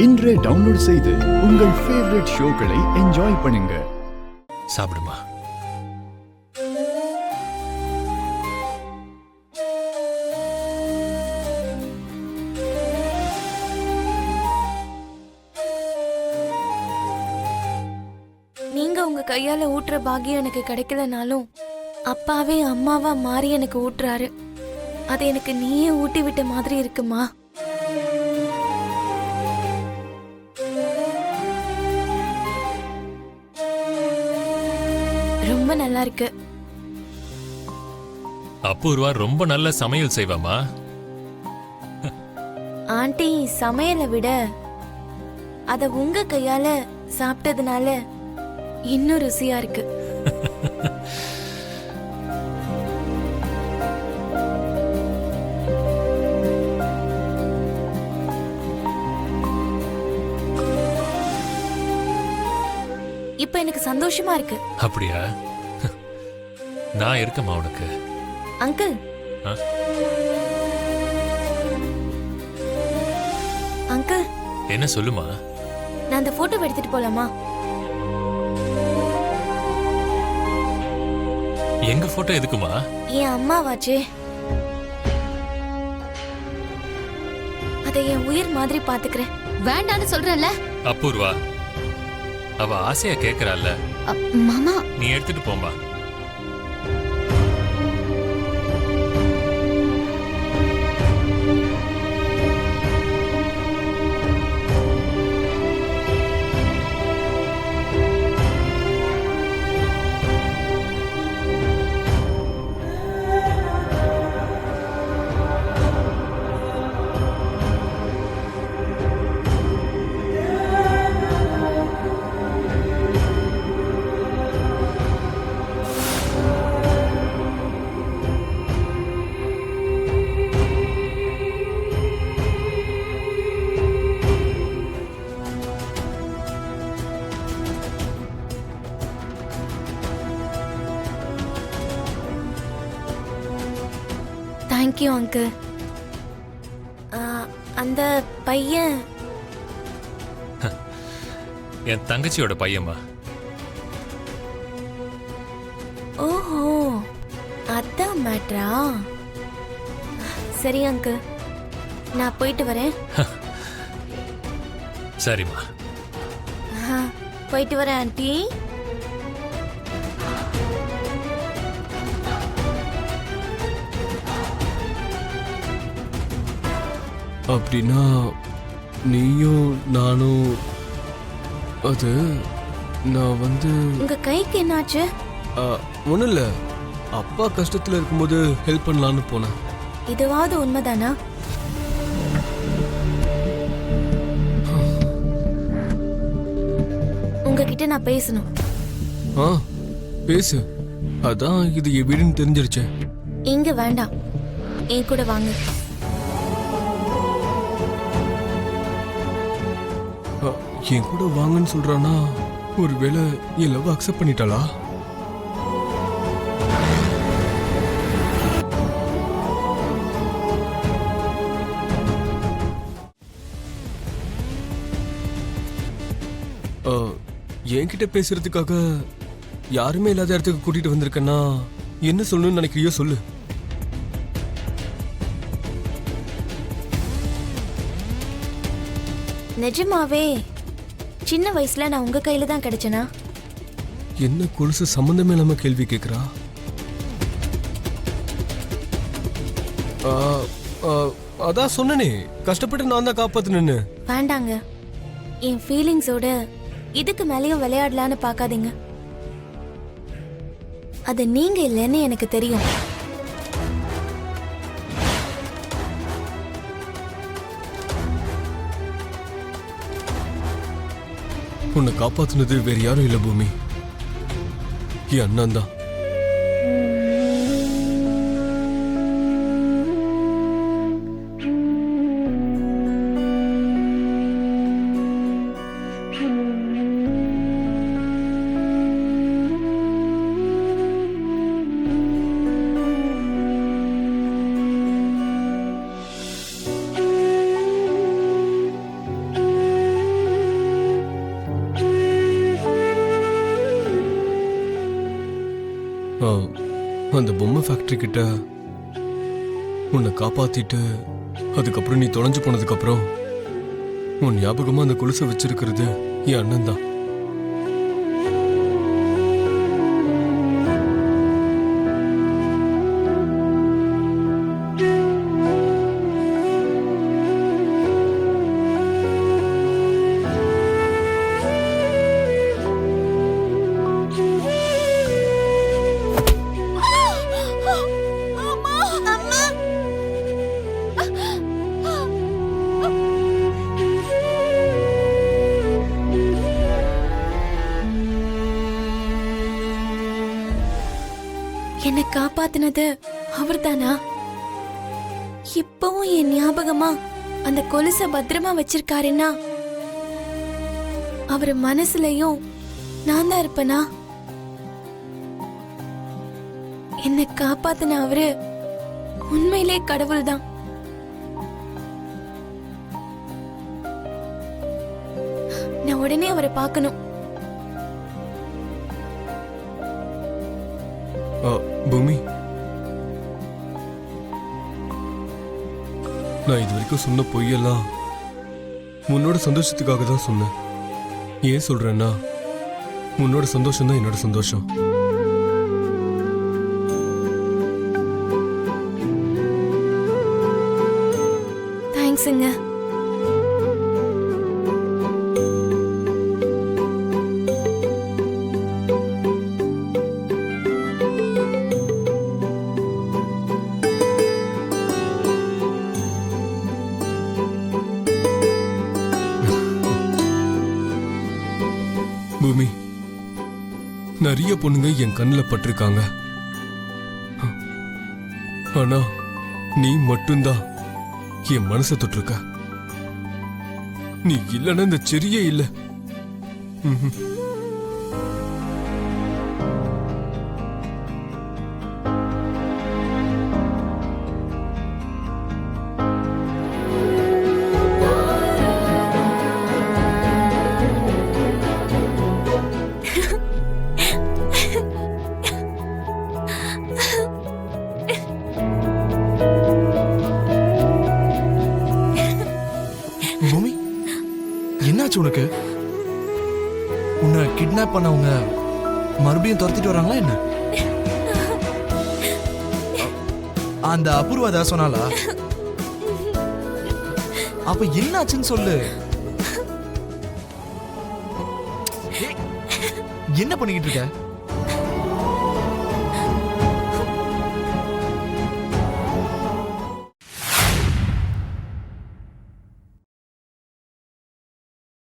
இன்றே டவுன்லோட் செய்து உங்கள் ஃபேவரட் ஷோக்களை என்ஜாய் பண்ணுங்க. சாப்பிடுமா. நீங்க உங்க கையால ஊட்டுற பாக்கியம் எனக்கு கிடைக்கலனாலும் அப்பாவே அம்மாவா மாறி எனக்கு ஊட்டுறாரு. அது எனக்கு நீயே ஊட்டி விட்ட மாதிரி இருக்குமா? ரொம்ப நல்லா இருக்கு. அபூர்வா ரொம்ப நல்ல சமையல் செய்வாமா. ஆண்டி சமையலை விட அத உங்க கையால சாப்பிட்டதுனால இன்னும் ருசியா இருக்கு. இப்ப எனக்கு சந்தோஷமா இருக்கு. அப்படியா? நான் இருக்கமா உனக்கு. அங்கிள், அங்கிள் என்ன சொல்லுமா? நான் அந்த போட்டோ எடுத்துட்டு போலாமா? எங்க போட்டோ எதுக்குமா? என் அம்மாவாச்சே, அதை என் உயிர் மாதிரி பாத்துக்கிறேன். வேண்டான்னு சொல்றேன்ல. அபூர்வா, அவ ஆசையா கேக்குறாள்ல. மாமா, நீ எடுத்துட்டு போமா. Thank you uncle. அந்த பையன் என் தங்கச்சியோட பையன்மா. ஓஹோ, அதான் மேட்ரா. சரி அங்கிள், நான் போயிட்டு வரேன். சரிம்மா. போயிட்டு வரேன் ஆண்டி. அப்படின்னா நீயும் நானும் அது நான் உங்க கைக்கு என்னாச்சு? ஒன்றும் இல்லை, அப்பா கஷ்டத்தில் இருக்கும்போது ஹெல்ப் பண்ணலான்னு போனேன். இதுவாவது உண்மைதானா? உங்ககிட்ட நான் பேசணும். பேசு. அதான் இது என் வீடுன்னு தெரிஞ்சிருச்சே. இங்க வேண்டாம், என் கூட வாங்க. என் கூட வாங்கன்னு சொல்றானா? ஒருவேளை என் லவ் அக்செப்ட் பண்ணிட்டாளா? என்கிட்ட பேசுறதுக்காக யாருமே இல்லாத இடத்துக்கு கூட்டிட்டு வந்திருக்கேன்னா என்ன சொல்லணும்னு நினைக்கிறியோ சொல்லு. நிஜமாவே சின்ன வயசுல நான் உங்க கையில தான் கிடைச்சனா? என்ன கொலுசு சம்பந்தமே இல்லாம கேள்வி கேக்குறா? அதான் சொன்னனே, கஷ்டப்பட்டு நான் தான் காப்பாத்துனேன்னு. வேண்டாங்க, என் ஃபீலிங்ஸோட இதுக்கு மேலேயும் விளையாடலான்னு பார்க்காதீங்க. அது நீங்க இல்லைன்னு எனக்கு தெரியும். உன்னை காப்பாத்துனது வேற யாரும் இல்ல பூமி, என் அண்ணன் தான். அந்த பொம்மை ஃபேக்டரி கிட்ட உன்னை காப்பாத்திட்டு அதுக்கப்புறம் நீ தொலைஞ்சு போனதுக்கு அப்புறம் உன் ஞாபகமா அந்த கொலுசை வச்சிருக்கிறது என் அண்ணன் தான். என்னை காப்பாத்தினது அவர்தானா? இப்பவும் என் ஞாபகமா அந்த கொலுசை பத்திரமா வச்சிருக்காருன்னா அவர் மனசுலயும் நான் தான் இருப்பனா? என்னை காப்பாத்தின அவரு உண்மையிலே கடவுள் தான். நான் உடனே அவரை பார்க்கணும். பூமி, நான் இது வரைக்கும் சொன்ன பொய்யெல்லாம் உன்னோட சந்தோஷத்துக்காக தான் சொன்னேன். ஏன் சொல்றேன்னா உன்னோட சந்தோஷம் தான் என்னோட சந்தோஷம். தேங்க்ஸுங்க. பூமி, நிறைய பொண்ணுங்க என் கண்ணில் பட்டிருக்காங்க. ஆனா நீ மட்டும்தான் என் மனசை தொட்டிருக்க. நீ இல்லைன்னா இந்த செரியே இல்ல. பூமி, என்னாச்சு உனக்கு? உன்னை கிட்னாப் பண்ணவங்க மறுபடியும் துரத்திட்டு வராங்களா என்ன? அந்த அபூர்வா ஏதாவது சொன்னாலா? அப்ப என்னாச்சுன்னு சொல்லு. என்ன பண்ணிக்கிட்டு இருக்க?